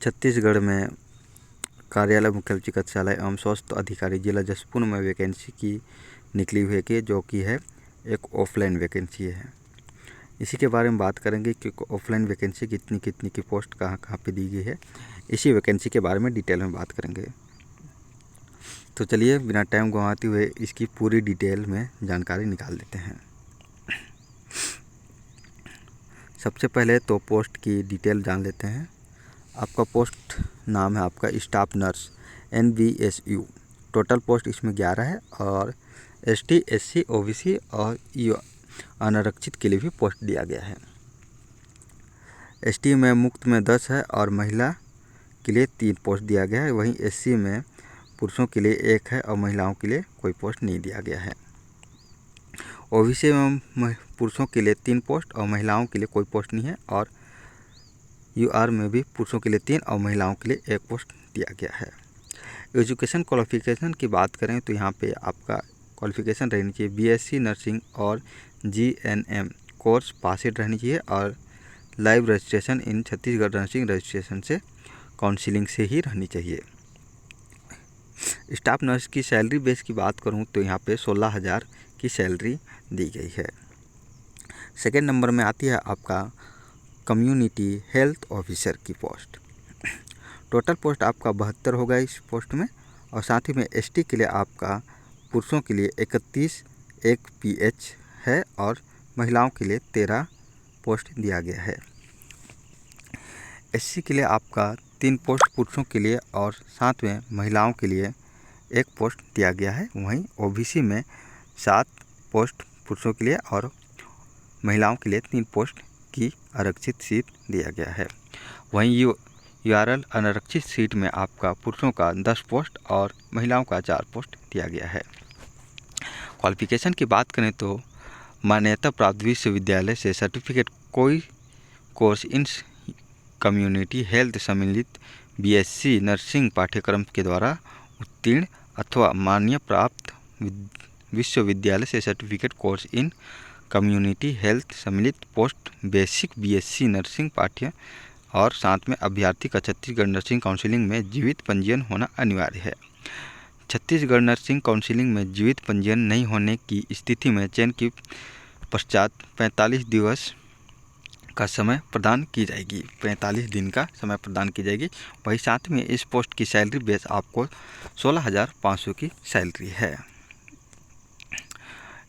छत्तीसगढ़ में कार्यालय मुख्य चिकित्सालय एवं स्वास्थ्य अधिकारी जिला जशपुर में वैकेंसी की निकली हुई है कि जो कि है एक ऑफलाइन वैकेंसी है। इसी के बारे में बात करेंगे कि ऑफलाइन वैकेंसी कितनी कितनी की पोस्ट कहाँ कहाँ पे दी गई है। इसी वैकेंसी के बारे में डिटेल में बात करेंगे। तो चलिए बिना टाइम गंवाते हुए इसकी पूरी डिटेल में जानकारी निकाल देते हैं। सबसे पहले तो पोस्ट की डिटेल जान लेते हैं। आपका पोस्ट नाम है आपका staff nurse NBSU। Total post इसमें 11 है और ST SC OBC और अनारक्षित के लिए भी पोस्ट दिया गया है। ST में मुक्त में 10 है और महिला के लिए 3 पोस्ट दिया गया है। वहीं SC में पुरुषों के लिए 1 है और महिलाओं के लिए कोई पोस्ट नहीं दिया गया है। OBC में पुरुषों के लिए 3 पोस्ट और महिलाओं के लिए कोई पोस्ट नहीं है। और UR में भी पुरुषों के लिए 3 और महिलाओं के लिए 1 पोस्ट दिया गया है। एजुकेशन क्वालिफिकेशन की बात करें तो यहाँ पे आपका क्वालिफिकेशन रहनी चाहिए BSc नर्सिंग और GNM कोर्स पासिड रहनी चाहिए और live registration in Chhattisgarh nursing registration से काउंसिलिंग से ही रहनी चाहिए। स्टाफ नर्स की सैलरी बेस की बात करूँ तो यहाँ पे 16,000 की सैलरी दी गई है। सेकेंड नंबर में आती है आपका कम्युनिटी हेल्थ ऑफिसर की पोस्ट। टोटल पोस्ट आपका 72 होगा इस पोस्ट में और साथ ही में ST के लिए आपका पुरुषों के लिए 31 एक PH है और महिलाओं के लिए 13 पोस्ट दिया गया है। SC के लिए आपका 3 पोस्ट पुरुषों के लिए और साथ में महिलाओं के लिए 1 पोस्ट दिया गया है। वहीं OBC में 7 पोस्ट पुरुषों के लिए और महिलाओं के लिए 3 पोस्ट की आरक्षित सीट दिया गया है। वहीं URL अनारक्षित सीट में आपका पुरुषों का 10 पोस्ट और महिलाओं का 4 पोस्ट दिया गया है। क्वालिफिकेशन की बात करें तो मान्यता प्राप्त विश्वविद्यालय से सर्टिफिकेट कोई कोर्स इन कम्युनिटी हेल्थ सम्मिलित BSc नर्सिंग पाठ्यक्रम के द्वारा उत्तीर्ण अथवा मान्य प्राप्त विश्वविद्यालय से certificate course in community health सम्मिलित पोस्ट बेसिक BSc नर्सिंग पाठ्य और साथ में अभ्यर्थी का छत्तीसगढ़ नर्सिंग काउंसिलिंग में जीवित पंजीयन होना अनिवार्य है। छत्तीसगढ़ नर्सिंग काउंसिलिंग में जीवित पंजीयन नहीं होने की स्थिति में चयन के पश्चात 45 दिवस का समय प्रदान की जाएगी। 45 दिन का समय प्रदान की जाएगी। वही साथ में इस पोस्ट की सैलरी बेस आपको 16,500 की सैलरी है।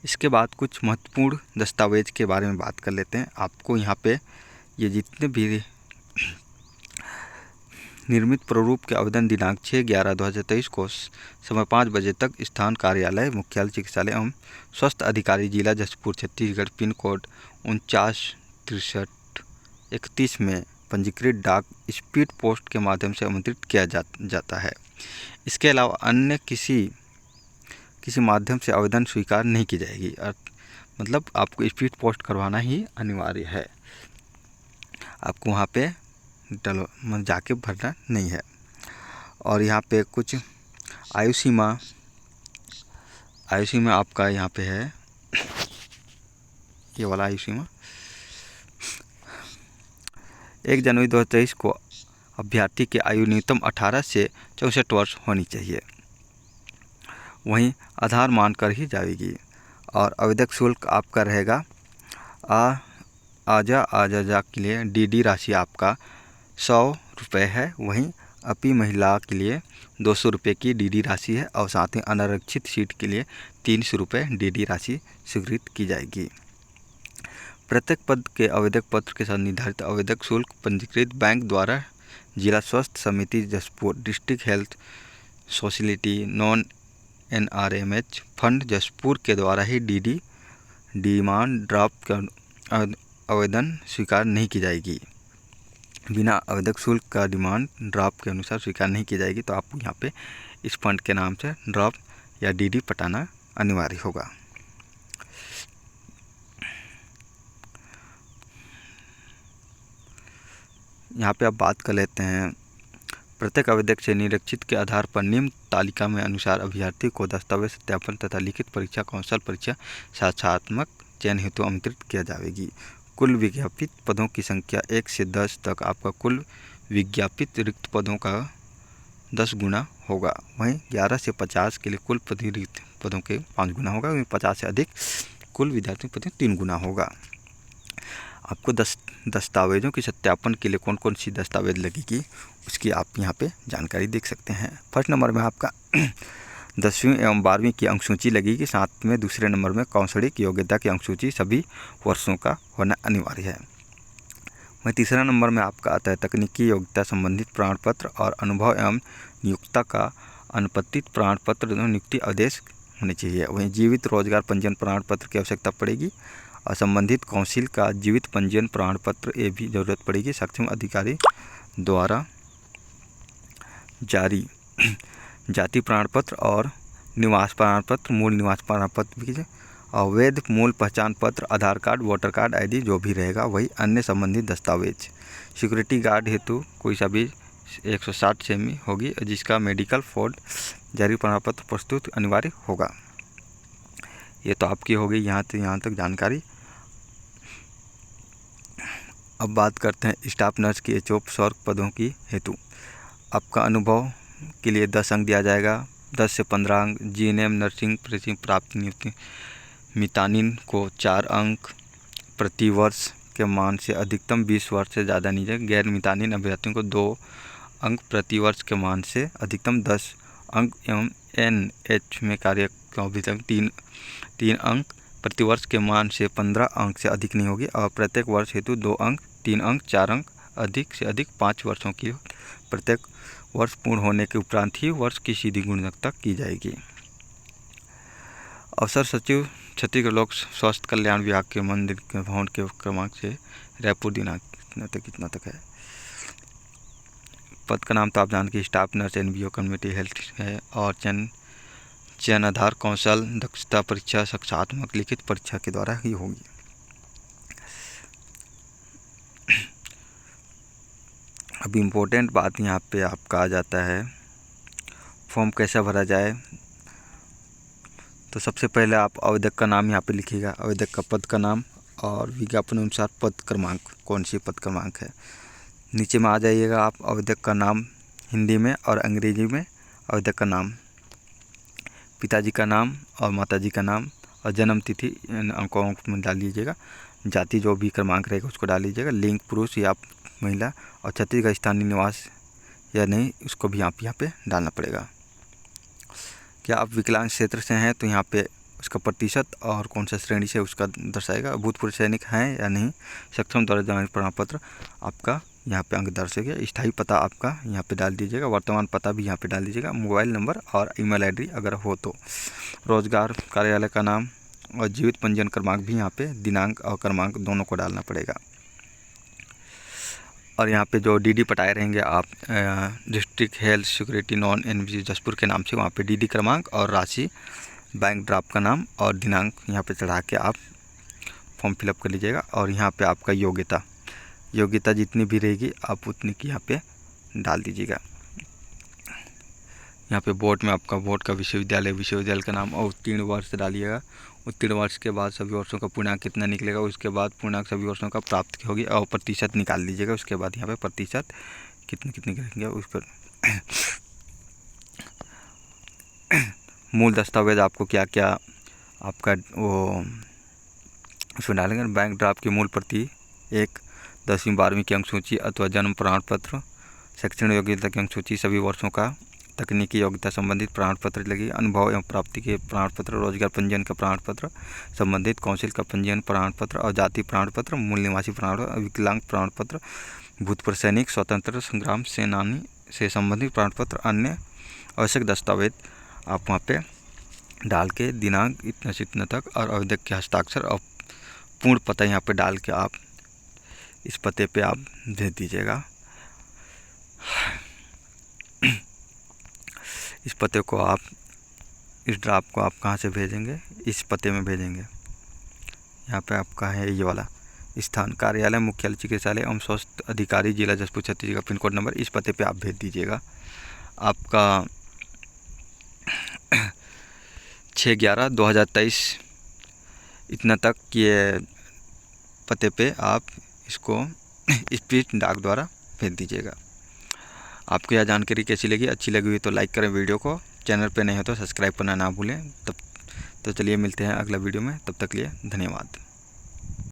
इसके बाद कुछ महत्वपूर्ण दस्तावेज के बारे में बात कर लेते हैं। आपको यहाँ पे ये जितने भी निर्मित प्रारूप के आवेदन दिनांक 6/11/2023 को समय 5 बजे तक स्थान कार्यालय मुख्यालय चिकित्सालय एवं स्वास्थ्य अधिकारी जिला जशपुर छत्तीसगढ़ पिन कोड 496331 में पंजीकृत डाक स्पीड पोस्ट के माध्यम से आमंत्रित किया जाता है। इसके अलावा अन्य किसी माध्यम से आवेदन स्वीकार नहीं की जाएगी। मतलब आपको स्पीड पोस्ट करवाना ही अनिवार्य है। आपको वहाँ पे जाके भरना नहीं है। और यहाँ पे कुछ आयु सीमा आपका यहाँ पे है ये वाला आयु सीमा 1 जनवरी 2023 को अभ्यर्थी की आयु न्यूनतम 18 से 64 वर्ष होनी चाहिए। वहीं आधार मानकर ही जाएगी। और आवेदक शुल्क आपका रहेगा आजा के लिए DD राशि आपका 100 रुपये है। वहीं अपी महिला के लिए 200 रुपये की DD राशि है और साथ ही अनारक्षित सीट के लिए 300 रुपये DD राशि स्वीकृत की जाएगी। प्रत्येक पद के आवेदक पत्र के साथ निर्धारित आवेदक शुल्क पंजीकृत बैंक द्वारा जिला स्वास्थ्य समिति Jashpur district health society non NRMH fund Jashpur के द्वारा ही DD डिमांड ड्राफ्ट का आवेदन स्वीकार नहीं की जाएगी। बिना आवेदक शुल्क का डिमांड ड्राफ्ट के अनुसार स्वीकार नहीं की जाएगी। तो आपको यहाँ पे इस फंड के नाम से ड्राफ्ट या DD पटाना अनिवार्य होगा। यहाँ पे आप बात कर लेते हैं। प्रत्येक आवेदक से निरीक्षित के आधार पर निम्न तालिका में अनुसार अभ्यर्थी को दस्तावेज सत्यापन तथा लिखित परीक्षा कौशल परीक्षा साक्षात्मक चयन हेतु आमंत्रित किया जाएगी। कुल विज्ञापित पदों की संख्या 1 से 10 तक आपका कुल विज्ञापित रिक्त पदों का 10 गुना होगा। वहीं 11 से 50 के लिए कुल रिक्त पदों के 5 गुना होगा। वहीं 50 से अधिक कुल विद्यार्थियों पदों 3 गुना होगा। आपको दस्तावेजों के सत्यापन के लिए कौन कौन सी दस्तावेज लगेगी उसकी आप यहाँ पे जानकारी देख सकते हैं। फर्स्ट नंबर में आपका 10वीं एवं 12वीं की अंकसूची लगेगी। साथ में दूसरे नंबर में कौशलिक योग्यता की अंकसूची सभी वर्षों का होना अनिवार्य है। वहीं तीसरा नंबर में आपका आता है तकनीकी योग्यता संबंधित प्रमाण पत्र और अनुभव एवं नियोक्ता का अनुपस्थित प्रमाण पत्र नियुक्ति आदेश होने चाहिए। वहीं जीवित रोजगार पंजीयन प्रमाण पत्र की आवश्यकता पड़ेगी और संबंधित काउंसिल का जीवित पंजीयन प्रमाण पत्र ये भी जरूरत पड़ेगी। सक्षम अधिकारी द्वारा जारी जाति प्रमाण पत्र और निवास प्रमाण पत्र, मूल निवास प्रमाण पत्र भी, अवैध मूल पहचान पत्र, आधार कार्ड, वोटर कार्ड आदि जो भी रहेगा वही अन्य संबंधित दस्तावेज। सिक्योरिटी गार्ड हेतु कोई सा भी 160 सेमी होगी जिसका मेडिकल फोर्ड जारी प्रमाण पत्र प्रस्तुत अनिवार्य होगा। ये तो आपकी हो गई यहाँ तक जानकारी। अब बात करते हैं स्टाफ नर्स की एचओ सौर पदों की हेतु। आपका अनुभव के लिए 10 अंक दिया जाएगा, 10 से 15 अंक। जीएनएम नर्सिंग प्रशिक्षण प्राप्त नियुक्ति मितानिन को 4 अंक प्रति वर्ष के मान से अधिकतम 20 वर्ष से ज़्यादा नहीं है। गैर मितानिन अभ्यर्थियों को 2 अंक प्रति वर्ष के मान से अधिकतम 10 अंक एवं एनएच में कार्य का अधिकतम 3 अंक प्रति वर्ष के मान से 15 अंक से अधिक नहीं होगी और प्रत्येक वर्ष हेतु 2 अंक, 3 अंक, 4 अंक अधिक से अधिक 5 वर्षों की प्रत्येक वर्ष पूर्ण होने के उपरांत ही वर्ष की सीधी गुणवत्ता की जाएगी। अफसर सचिव छत्तीसगढ़ लोक स्वास्थ्य कल्याण विभाग के मंदिर के भवन के क्रमांक से रायपुर दिनांक कितना तक है। पद का नाम तो आप जान के स्टाफ नर्स एनबीओ कम्युनिटी हेल्थ है और चयन आधार कौशल दक्षता परीक्षा साक्षात्मक लिखित परीक्षा के द्वारा ही होगी। अब इम्पोर्टेंट बात यहाँ पे आपका आ जाता है फॉर्म कैसे भरा जाए। तो सबसे पहले आप आवेदक का नाम यहाँ पे लिखिएगा, आवेदक का पद का नाम और विज्ञापन अनुसार पद क्रमांक, कौन सी पद क्रमांक है। नीचे में आ जाइएगा आप आवेदक का नाम हिंदी में और अंग्रेजी में, आवेदक का नाम, पिताजी का नाम और माताजी का नाम और जन्म तिथि अंकों में डाल लीजिएगा। जाति जो भी क्रमांक रहेगा उसको डाल लीजिएगा। लिंग पुरुष या महिला और छत्तीसगढ़ स्थानीय निवास या नहीं उसको भी आप यहाँ पे डालना पड़ेगा। क्या आप विकलांग क्षेत्र से हैं तो यहाँ पे उसका प्रतिशत और कौन सा श्रेणी से उसका दर्शाएगा। भूतपूर्व सैनिक हैं या नहीं, सक्षम द्वारा जारी प्रमाण पत्र आपका यहाँ पे अंक दर्शाएगा। स्थायी पता आपका यहाँ पे डाल दीजिएगा, वर्तमान पता भी यहाँ पे डाल दीजिएगा, मोबाइल नंबर और ईमेल आईडी अगर हो तो, रोजगार कार्यालय का नाम और जीवित पंजीयन क्रमांक भी यहाँ पे, दिनांक और क्रमांक दोनों को डालना पड़ेगा। और यहाँ पे जो डीडी पटाए रहेंगे आप district health security non NBC Jashpur के नाम से, वहाँ पे डीडी क्रमांक और राशि, बैंक ड्राफ्ट का नाम और दिनांक यहाँ पे चढ़ा के आप फॉर्म फिलअप कर लीजिएगा। और यहाँ पे आपका योग्यता जितनी भी रहेगी आप उतनी की यहाँ पे डाल दीजिएगा। यहाँ पे बोर्ड में आपका बोर्ड का विश्वविद्यालय का नाम और उत्तीर्ण वर्ष डालिएगा। उत्तीर्ण वर्ष के बाद सभी वर्षों का पूर्णांक कितना निकलेगा, उसके बाद पूर्णांक सभी वर्षों का प्राप्त होगी और प्रतिशत निकाल लीजिएगा। उसके बाद यहाँ पे प्रतिशत कितने करेंगे उस पर। मूल दस्तावेज आपको क्या क्या आपका वो उसमें डालेंगे। बैंक ड्राफ्ट की मूल प्रति, 1 10वीं 12वीं की अंकसूची अथवा जन्म प्रमाण पत्र, शैक्षणिक योग्यता की अंकसूची सभी वर्षों का, तकनीकी योग्यता संबंधित प्रमाण पत्र लगी, अनुभव एवं प्राप्ति के प्रमाण पत्र, रोजगार पंजीयन का प्रमाण पत्र, संबंधित काउंसिल का पंजीयन प्रमाण पत्र और जाति प्रमाण पत्र, मूल निवासी प्रमाण पत्र, विकलांग प्रमाण पत्र, भूतपूर्व सैनिक, स्वतंत्रता संग्राम सेनानी से संबंधित प्रमाण पत्र, अन्य आवश्यक दस्तावेज आप वहाँ पे डाल के दिनांक इतना से इतना तक और आवेदक के हस्ताक्षर और पूर्ण पता यहाँ पे डाल के आप इस पते पे आप भेज दीजिएगा। इस पते को आप, इस ड्राफ्ट को आप कहाँ से भेजेंगे, इस पते में भेजेंगे। यहाँ पे आपका है ये वाला स्थान, कार्यालय मुख्यालय चिकित्सालय एवं स्वास्थ्य अधिकारी जिला Jashpur Chhattisgarh, pin code number, इस पते पे आप भेज दीजिएगा। आपका 6/11/2023 इतना तक ये पते पे आप इसको स्पीड डाक द्वारा भेज दीजिएगा। आपको यह जानकारी कैसी लगी? अच्छी लगी हुई तो लाइक करें वीडियो को, चैनल पे नए हो तो सब्सक्राइब करना ना भूलें। तो चलिए मिलते हैं अगला वीडियो में, तब तक के लिए धन्यवाद।